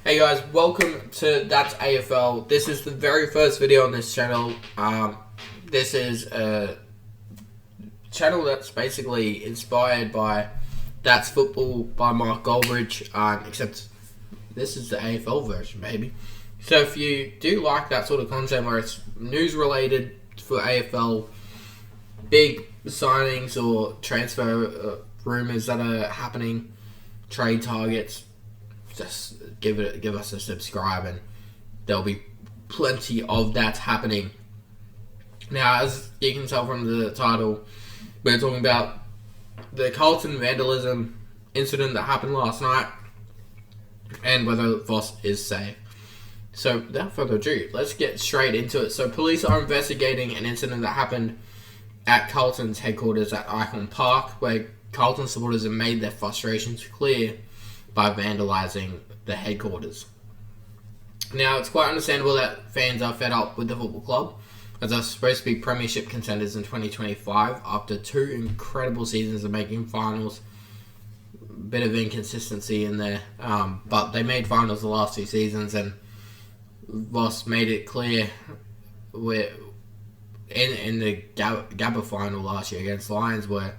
Hey guys, welcome to That's AFL. This is the very first video on this channel. This is a channel that's basically inspired by That's Football by Mark Goldbridge, except this is the AFL version, maybe. So if you do like that sort of content where it's news related for AFL, big signings or transfer rumours that are happening, trade targets, just give us a subscribe and there'll be plenty of that happening. Now, as you can tell from the title, we're talking about the Carlton vandalism incident that happened last night and whether Voss is safe. So without further ado, let's get straight into it. So police are investigating an incident that happened at Carlton's headquarters at Icon Park, where Carlton supporters have made their frustrations clear by vandalising the headquarters. Now, it's quite understandable that fans are fed up with the football club, as they're supposed to be premiership contenders in 2025 after 2 incredible seasons of making finals. Bit of inconsistency in there, but they made finals the last 2 seasons, and Voss made it clear in the Gabba final last year against Lions, where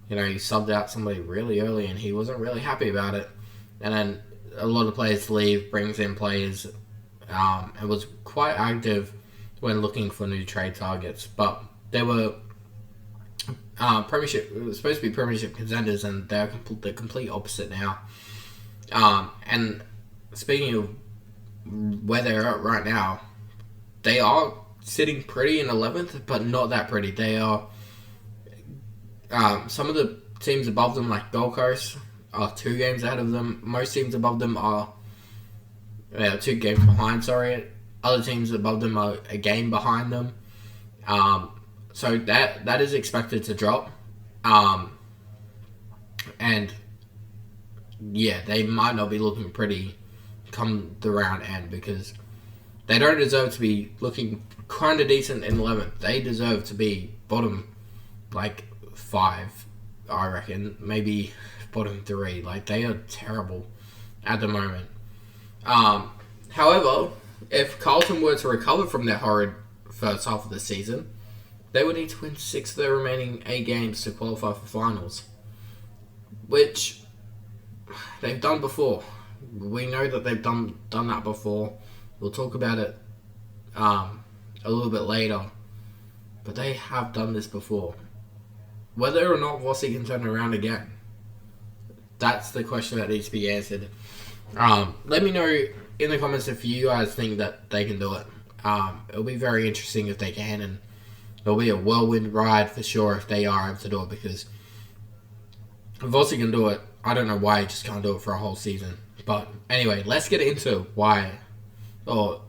he subbed out somebody really early and he wasn't really happy about it. And then a lot of players leave, brings in players, and was quite active when looking for new trade targets. But they were it was supposed to be premiership contenders, and they're the complete opposite now. And speaking of where they're at right now, they are sitting pretty in 11th, but not that pretty. They are some of the teams above them, like Gold Coast, are 2 games ahead of them. Most teams above them are 2 games behind, sorry. Other teams above them are a game behind them. So that is expected to drop. And yeah, they might not be looking pretty come the round end, because they don't deserve to be looking kind of decent in 11th. They deserve to be bottom, 5, I reckon. Maybe bottom 3. They are terrible at the moment. However, if Carlton were to recover from their horrid first half of the season, they would need to win 6 of their remaining 8 games to qualify for finals, which they've done before. We know that they've done that before. We'll talk about it a little bit later, but they have done this before. Whether or not Voss can turn around again, that's the question that needs to be answered. Let me know in the comments if you guys think that they can do it. It'll be very interesting if they can, and it'll be a whirlwind ride for sure if they are able to do it, because if Voss can do it, I don't know why he just can't do it for a whole season. But anyway, let's get into why, or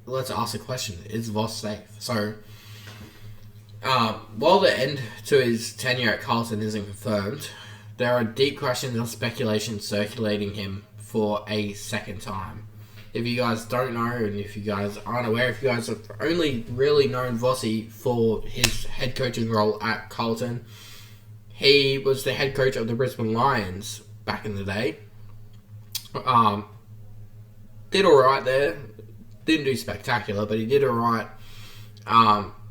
let's ask a question: is Voss safe? So, while the end to his tenure at Carlton isn't confirmed, there are deep questions and speculation circulating him for a second time. If you guys don't know, and if you guys aren't aware, if you guys have only really known Vossi for his head coaching role at Carlton, he was the head coach of the Brisbane Lions back in the day. Did alright there. Didn't do spectacular, but he did alright.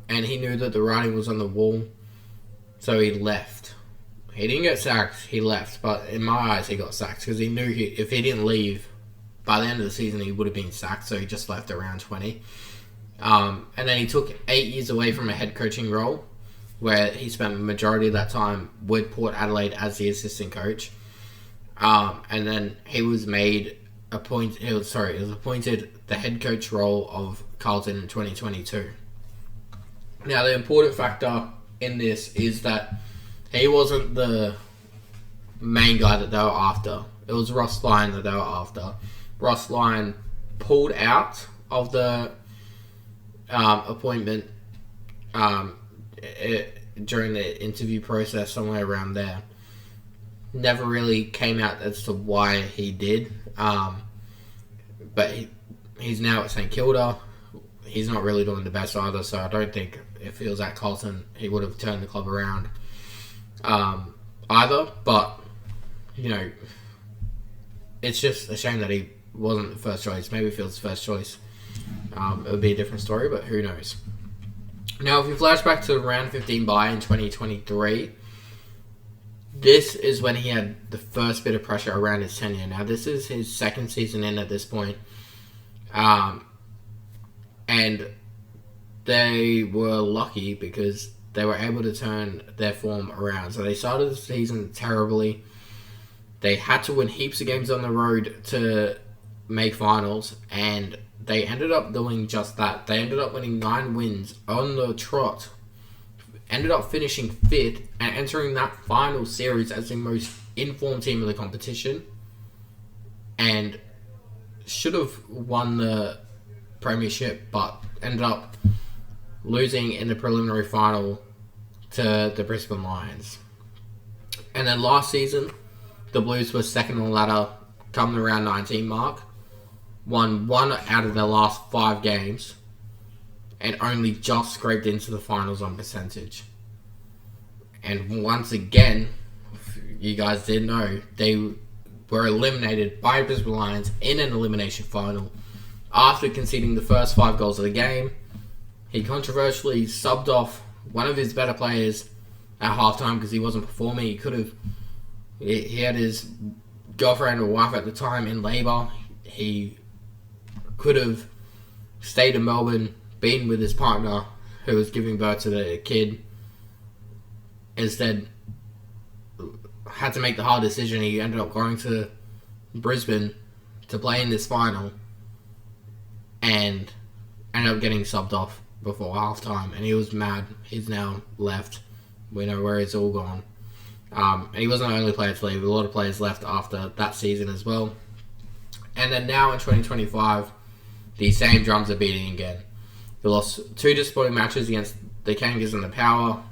And he knew that the writing was on the wall, so he left. He didn't get sacked, he left. But in my eyes, he got sacked, because he knew if he didn't leave, by the end of the season, he would have been sacked, so he just left around 20. And then he took 8 years away from a head coaching role, where he spent the majority of that time with Port Adelaide as the assistant coach. And then he was appointed the head coach role of Carlton in 2022. Now, the important factor in this is that he wasn't the main guy that they were after. It was Ross Lyon that they were after. Ross Lyon pulled out of the appointment during the interview process, somewhere around there. Never really came out as to why he did. But he's now at St Kilda. He's not really doing the best either, so I don't think if he was at Carlton, he would have turned the club around either. But, it's just a shame that he wasn't the first choice. Maybe if it was the first choice, it would be a different story, but who knows. Now, if you flash back to round 15 bye in 2023, this is when he had the first bit of pressure around his tenure. Now, this is his second season in at this point. And they were lucky because they were able to turn their form around. So they started the season terribly. They had to win heaps of games on the road to make finals, and they ended up doing just that. They ended up winning 9 wins on the trot, ended up finishing 5th, and entering that final series as the most informed team of the competition, and should have won the premiership, but ended up losing in the preliminary final to the Brisbane Lions. And then last season, the Blues were second on the ladder, come the round 19 mark, won 1 out of their last 5 games, and only just scraped into the finals on percentage. And once again, you guys didn't know, they were eliminated by Brisbane Lions in an elimination final after conceding the first 5 goals of the game. He controversially subbed off one of his better players at halftime because he wasn't performing. He had his girlfriend or wife at the time in labour. He could have stayed in Melbourne, been with his partner who was giving birth to the kid. Instead, had to make the hard decision. He ended up going to Brisbane to play in this final and ended up getting subbed off before halftime, and he was mad. He's now left. We know where he's all gone. And he wasn't the only player to leave. A lot of players left after that season as well. And then now in 2025, the same drums are beating again. They lost 2 disappointing matches against the Kangas and the Power.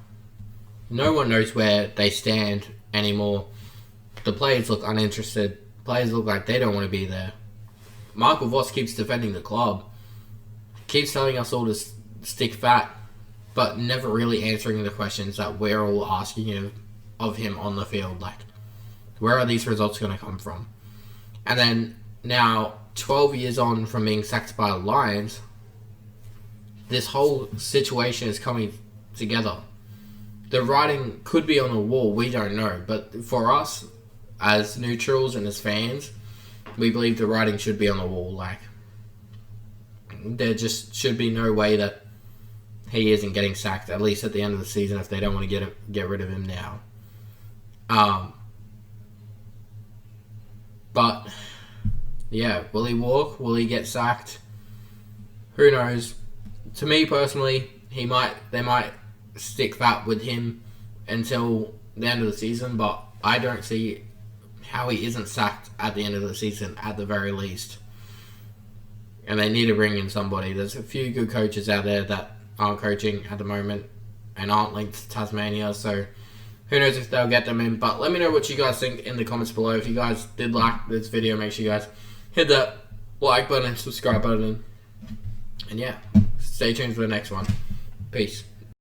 No one knows where they stand anymore. The players look uninterested. Players look like they don't want to be there. Michael Voss keeps defending the club. Keeps telling us all to stick fat, but never really answering the questions that we're all asking of him on the field. Like, where are these results going to come from? And then now, 12 years on from being sacked by the Lions, this whole situation is coming together. The writing could be on the wall, we don't know. But for us, as neutrals and as fans, we believe the writing should be on the wall. Like, there just should be no way that he isn't getting sacked, at least at the end of the season, if they don't want to get rid of him now. But yeah, will he walk? Will he get sacked? Who knows? To me personally, they might stick fat with him until the end of the season, but I don't see how he isn't sacked at the end of the season at the very least. And they need to bring in somebody. There's a few good coaches out there that aren't coaching at the moment and aren't linked to Tasmania, so who knows if they'll get them in. But let me know what you guys think in the comments below. If you guys did like this video, make sure you guys hit that like button and subscribe button. And yeah, stay tuned for the next one. Peace.